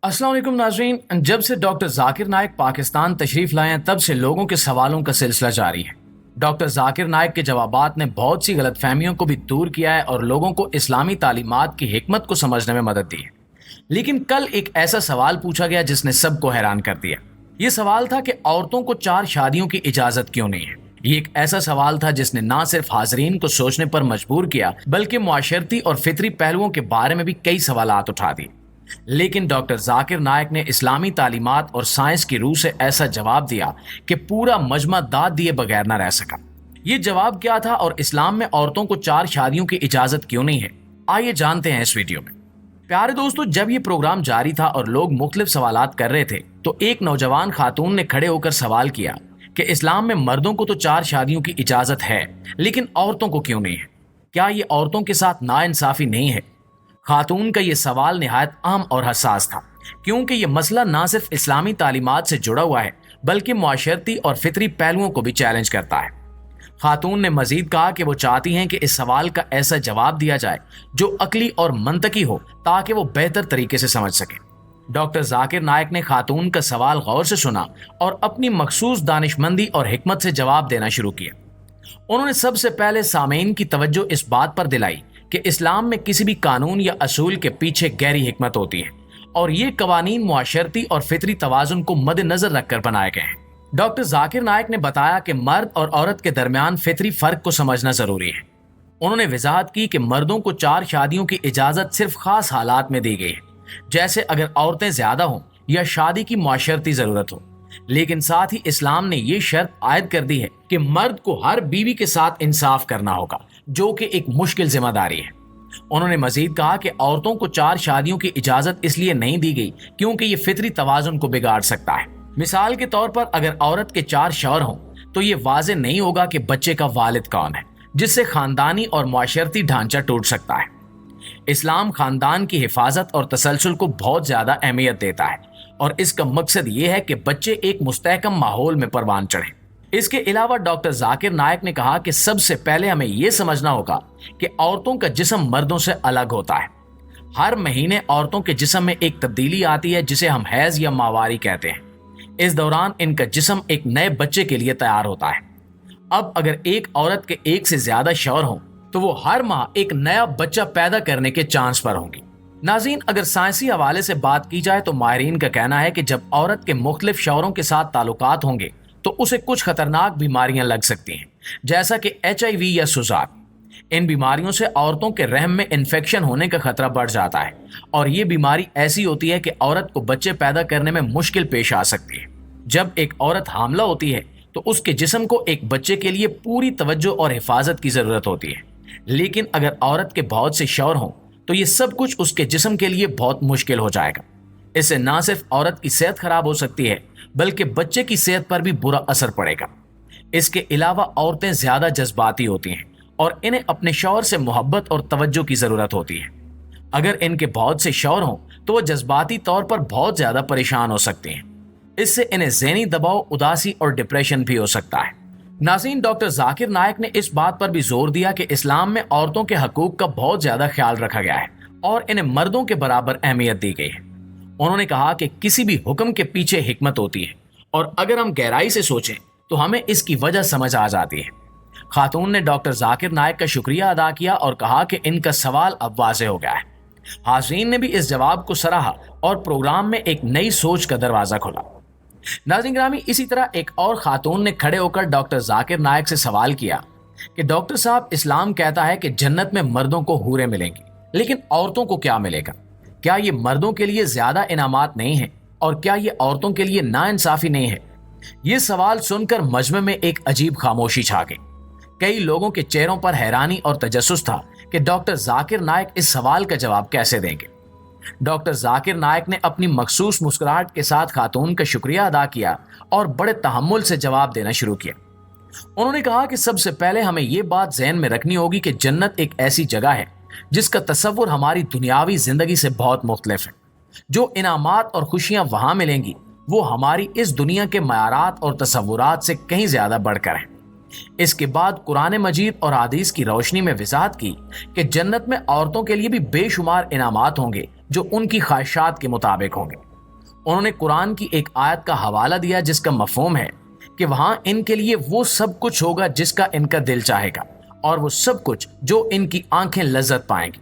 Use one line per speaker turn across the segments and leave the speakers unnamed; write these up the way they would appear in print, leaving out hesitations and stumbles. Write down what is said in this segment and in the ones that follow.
अस्सलाम वालेकुम नाज़रीन। जब से डॉक्टर जाकिर नाइक पाकिस्तान तशरीफ लाए हैं तब से लोगों के सवालों का सिलसिला जारी है। डॉक्टर जाकिर नाइक के जवाबात ने बहुत सी गलतफहमियों को भी दूर किया है और लोगों को इस्लामी तालीमात की हिकमत को समझने में मदद दी है। लेकिन कल एक ऐसा सवाल पूछा गया जिसने सबको हैरान कर दिया। ये सवाल था कि औरतों को 4 शादियों की इजाजत क्यों नहीं है। ये एक ऐसा सवाल था जिसने ना सिर्फ हाजरीन को सोचने पर मजबूर किया बल्कि मुआशरती और फितरी पहलुओं के बारे में भी कई सवालात उठा दिए। लेकिन डॉक्टर जाकिर नाइक ने इस्लामी तालीमात और साइंस की रूह से ऐसा जवाब दिया कि पूरा मजमा दाद दिए बगैर न रह सका। ये जवाब क्या था और इस्लाम में औरतों को 4 शादियों की इजाजत क्यों नहीं है, आइए जानते हैं इस वीडियो में। प्यारे दोस्तों, जब ये प्रोग्राम जारी था और लोग मुख्तलिफ सवालात कर रहे थे तो एक नौजवान खातून ने खड़े होकर सवाल किया कि इस्लाम में मर्दों को तो 4 शादियों की इजाजत है लेकिन औरतों को क्यों नहीं है। क्या ये औरतों के साथ नाइंसाफी नहीं है? खातून का ये सवाल निहायत अहम और हसास था क्योंकि ये मसला ना सिर्फ इस्लामी तालीमात से जुड़ा हुआ है बल्कि मुआशरती और फितरी पहलुओं को भी चैलेंज करता है। खातून ने मजीद कहा कि वो चाहती हैं कि इस सवाल का ऐसा जवाब दिया जाए जो अकली और मंतकी हो ताकि वो बेहतर तरीके से समझ सके। डॉक्टर जाकिर नाइक ने खातून का सवाल गौर से सुना और अपनी मखसूस दानिशमंदी और हिकमत से जवाब देना शुरू किया। उन्होंने सबसे पहले सामीन की तवज्जो इस बात पर दिलाई कि इस्लाम में किसी भी कानून या असूल के पीछे गहरी हिकमत होती है और ये कवानीन मुआशरती और फितरी तवाजुन को मद्देनजर रखकर बनाए गए हैं। डॉक्टर जाकिर नाइक ने बताया कि मर्द और औरत के दरमियान फितरी फर्क को समझना जरूरी है। उन्होंने वजाहत की कि मर्दों को 4 शादियों की इजाजत सिर्फ खास हालात में दी गई है, जैसे अगर औरतें ज्यादा हों या शादी की मुआशरती जरूरत हो। लेकिन साथ ही इस्लाम ने यह शर्त आयद कर दी है कि मर्द को हर बीवी के साथ इंसाफ करना होगा, जो कि एक मुश्किल जिम्मेदारी है। उन्होंने मजीद कहा कि औरतों को 4 शादियों की इजाजत इसलिए नहीं दी गई क्योंकि ये फितरी तवाजुन को बिगाड़ सकता है। मिसाल के तौर पर अगर औरत के 4 शौहर हों तो ये वाज़ेह नहीं होगा कि बच्चे का वालिद कौन है, जिससे खानदानी और मुआशरती ढांचा टूट सकता है। इस्लाम खानदान की हिफाजत और तसलसल को बहुत ज्यादा अहमियत देता है और इसका मकसद ये है कि बच्चे एक मुस्तहकम माहौल में परवान चढ़ें। इसके अलावा डॉक्टर जाकिर नाइक ने कहा कि सबसे पहले हमें यह समझना होगा कि औरतों का जिस्म मर्दों से अलग होता है। हर महीने औरतों के जिस्म में एक तब्दीली आती है जिसे हम हैज या माहवारी कहते हैं। इस दौरान इनका जिस्म एक नए बच्चे के लिए तैयार होता है। अब अगर एक औरत के 1 से ज्यादा शौहर हों तो वो हर माह एक नया बच्चा पैदा करने के चांस पर होंगी। नाज़रीन, अगर साइंसी हवाले से बात की जाए तो माहिरीन का कहना है कि जब औरत के मुख्तलिफ शौहरों के साथ ताल्लुकात होंगे तो उसे कुछ खतरनाक बीमारियां लग सकती हैं, जैसा कि HIV या सुजाक। इन बीमारियों से औरतों के रहम में इन्फेक्शन होने का खतरा बढ़ जाता है और ये बीमारी ऐसी होती है कि औरत को बच्चे पैदा करने में मुश्किल पेश आ सकती है। जब एक औरत हामला होती है तो उसके जिस्म को एक बच्चे के लिए पूरी तवज्जो और हिफाजत की जरूरत होती है। लेकिन अगर औरत के बहुत से शौहर हों तो ये सब कुछ उसके जिस्म के लिए बहुत मुश्किल हो जाएगा। इससे ना सिर्फ औरत की सेहत खराब हो सकती है बल्कि बच्चे की सेहत पर भी बुरा असर पड़ेगा। इसके अलावा औरतें ज्यादा जज्बाती होती हैं और इन्हें अपने शौहर से मोहब्बत और तवज्जो की जरूरत होती है। अगर इनके बहुत से शौहर हों तो वो जज्बाती तौर पर बहुत ज्यादा परेशान हो सकते हैं। इससे इन्हें ज़हनी दबाव, उदासी और डिप्रेशन भी हो सकता है। नाज़रीन, डॉक्टर जाकिर नाइक ने इस बात पर भी जोर दिया कि इस्लाम में औरतों के हकूक का बहुत ज्यादा ख्याल रखा गया है और इन्हें मर्दों के बराबर अहमियत दी गई है। उन्होंने कहा कि किसी भी हुक्म के पीछे हिकमत होती है और अगर हम गहराई से सोचें तो हमें इसकी वजह समझ आ जाती है। खातून ने डॉक्टर जाकिर नाइक का शुक्रिया अदा किया और कहा कि इनका सवाल अब वाज़ेह हो गया है। हाज़रीन ने भी इस जवाब को सराहा और प्रोग्राम में एक नई सोच का दरवाजा खोला। नाज़रीन ग्रामी, इसी तरह एक और खातून ने खड़े होकर डॉक्टर जाकिर नाइक से सवाल किया कि डॉक्टर साहब, इस्लाम कहता है कि जन्नत में मर्दों को हूरें मिलेंगी, लेकिन औरतों को क्या मिलेगा? क्या ये मर्दों के लिए ज्यादा इनामात नहीं है और क्या ये औरतों के लिए नाइंसाफी नहीं है? ये सवाल सुनकर मजमे में एक अजीब खामोशी छा गई। कई लोगों के चेहरों पर हैरानी और तजस्सुस था कि डॉक्टर जाकिर नाइक इस सवाल का जवाब कैसे देंगे। डॉक्टर जाकिर नाइक ने अपनी मखसूस मुस्कुराहट के साथ खातून का शुक्रिया अदा किया और बड़े तहम्मुल से जवाब देना शुरू किया। उन्होंने कहा कि सबसे पहले हमें यह बात ज़हन में रखनी होगी कि जन्नत एक ऐसी जगह है जिसका तसव्वुर हमारी दुनियावी जिंदगी से बहुत मुख्तलिफ है। जो इनामात और खुशियां वहां मिलेंगी वो हमारी इस दुनिया के मयारात और तसव्वुरात से कहीं ज्यादा बढ़कर हैं। इसके बाद कुरान मजीद और हदीस की रोशनी में वजाहत की कि जन्नत में औरतों के लिए भी बेशुमार इनामात होंगे जो उनकी ख्वाहिशात के मुताबिक होंगे। انہوں نے قرآن کی ایک آیت کا حوالہ دیا جس کا مفہوم ہے کہ وہاں ان کے لیے وہ سب کچھ ہوگا جس کا ان کا دل چاہے گا، اور وہ سب کچھ جو ان کی آنکھیں لذت پائیں گی۔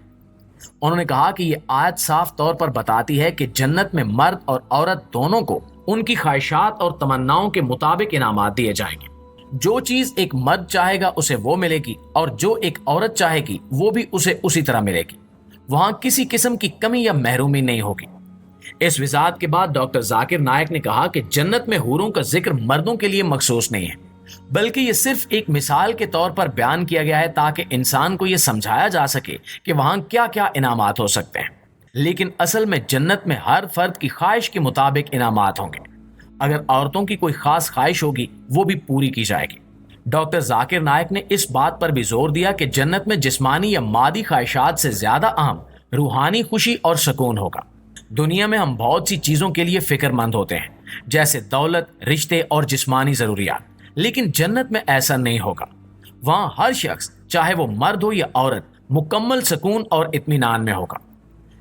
انہوں نے کہا کہ یہ آیت صاف طور پر بتاتی ہے کہ جنت میں مرد اور عورت دونوں کو ان کی خواہشات اور تمناؤں کے مطابق انعامات دیے جائیں گے۔ جو چیز ایک مرد چاہے گا اسے وہ ملے گی، اور جو ایک عورت چاہے گی وہ بھی اسے اسی طرح ملے گی۔ وہاں کسی قسم کی کمی یا محرومی نہیں ہوگی۔ اس وضاحت کے بعد ڈاکٹر ذاکر نائک نے کہا کہ جنت میں حوروں کا ذکر مردوں کے لیے مخصوص نہیں ہے، بلکہ یہ صرف ایک مثال کے طور پر بیان کیا گیا ہے تاکہ انسان کو یہ سمجھایا جا سکے کہ وہاں کیا کیا انعامات ہو سکتے ہیں۔ لیکن اصل میں جنت میں ہر فرد کی خواہش کے مطابق انعامات ہوں گے۔ اگر عورتوں کی کوئی خاص خواہش ہوگی وہ بھی پوری کی جائے گی۔ ڈاکٹر ذاکر نائک نے اس بات پر بھی زور دیا کہ جنت میں جسمانی یا مادی خواہشات سے زیادہ اہم روحانی خوشی اور سکون ہوگا۔ دنیا میں ہم بہت سی چیزوں کے لیے فکر مند ہوتے ہیں، جیسے دولت، رشتے اور جسمانی ضروریات، لیکن جنت میں ایسا نہیں ہوگا۔ وہاں ہر شخص، چاہے وہ مرد ہو یا عورت، مکمل سکون اور اطمینان میں ہوگا۔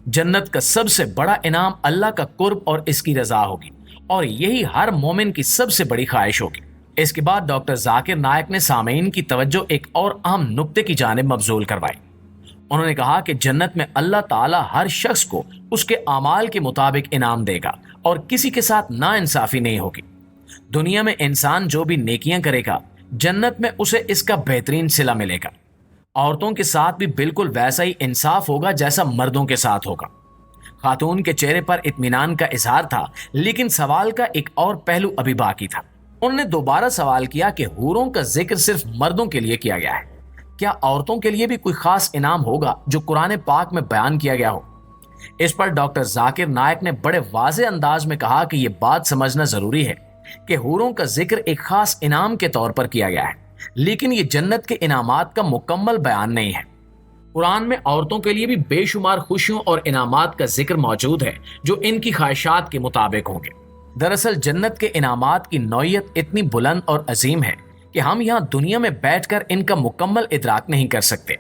جنت کا سب سے بڑا انعام اللہ کا قرب اور اس کی رضا ہوگی، اور یہی ہر مومن کی سب سے بڑی خواہش ہوگی۔ اس کے بعد ڈاکٹر ذاکر نائک نے سامعین کی توجہ ایک اور اہم نقطے کی جانب مبذول کروائی۔ انہوں نے کہا کہ جنت میں اللہ تعالیٰ ہر شخص کو اس کے اعمال کے مطابق انعام دے گا اور کسی کے ساتھ ناانصافی نہیں ہوگی۔ دنیا میں انسان جو بھی نیکیاں کرے گا، جنت میں اسے اس کا بہترین صلہ ملے گا۔ عورتوں کے ساتھ بھی بالکل ویسا ہی انصاف ہوگا جیسا مردوں کے ساتھ ہوگا۔ خاتون کے چہرے پر اطمینان کا اظہار تھا، لیکن سوال کا ایک اور پہلو ابھی باقی تھا۔ انہوں نے دوبارہ سوال کیا کہ حوروں کا ذکر صرف مردوں کے لیے کیا گیا ہے، کیا عورتوں کے لیے بھی کوئی خاص انعام ہوگا جو قرآن پاک میں بیان کیا گیا ہو؟ اس پر ڈاکٹر ذاکر نائک نے بڑے واضح انداز میں کہا کہ یہ بات سمجھنا ضروری ہے کہ حوروں کا ذکر ایک خاص انعام کے طور پر کیا گیا ہے، لیکن یہ جنت کے انعامات کا مکمل بیان نہیں ہے۔ قرآن میں عورتوں کے لیے بھی بے شمار خوشیوں اور انعامات کا ذکر موجود ہے جو ان کی خواہشات کے مطابق ہوں گے۔ دراصل جنت کے انعامات کی نوعیت اتنی بلند اور عظیم ہے کہ ہم یہاں دنیا میں بیٹھ کر ان کا مکمل ادراک نہیں کر سکتے۔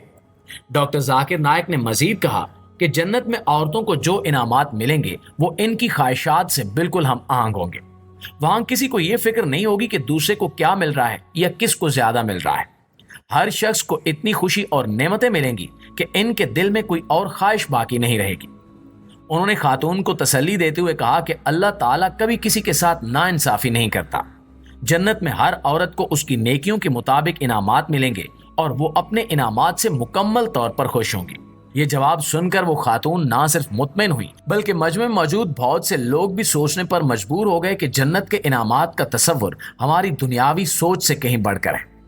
ڈاکٹر ذاکر نائک نے مزید کہا کہ جنت میں عورتوں کو جو انعامات ملیں گے وہ ان کی خواہشات سے بالکل ہم آہنگ ہوں گے۔ وہاں کسی کو یہ فکر نہیں ہوگی کہ دوسرے کو کیا مل رہا ہے یا کس کو زیادہ مل رہا ہے۔ ہر شخص کو اتنی خوشی اور نعمتیں ملیں گی کہ ان کے دل میں کوئی اور خواہش باقی نہیں رہے گی۔ انہوں نے خاتون کو تسلی دیتے ہوئے کہا کہ اللہ تعالیٰ کبھی کسی کے ساتھ ناانصافی نہیں کرتا۔ جنت میں ہر عورت کو اس کی نیکیوں کے مطابق انعامات ملیں گے اور وہ اپنے انعامات سے مکمل طور پر خوش ہوں گی۔ یہ جواب سن کر وہ خاتون نہ صرف مطمئن ہوئی بلکہ مجمع میں موجود بہت سے لوگ بھی سوچنے پر مجبور ہو گئے کہ جنت کے انعامات کا تصور ہماری دنیاوی سوچ سے کہیں بڑھ کر ہے۔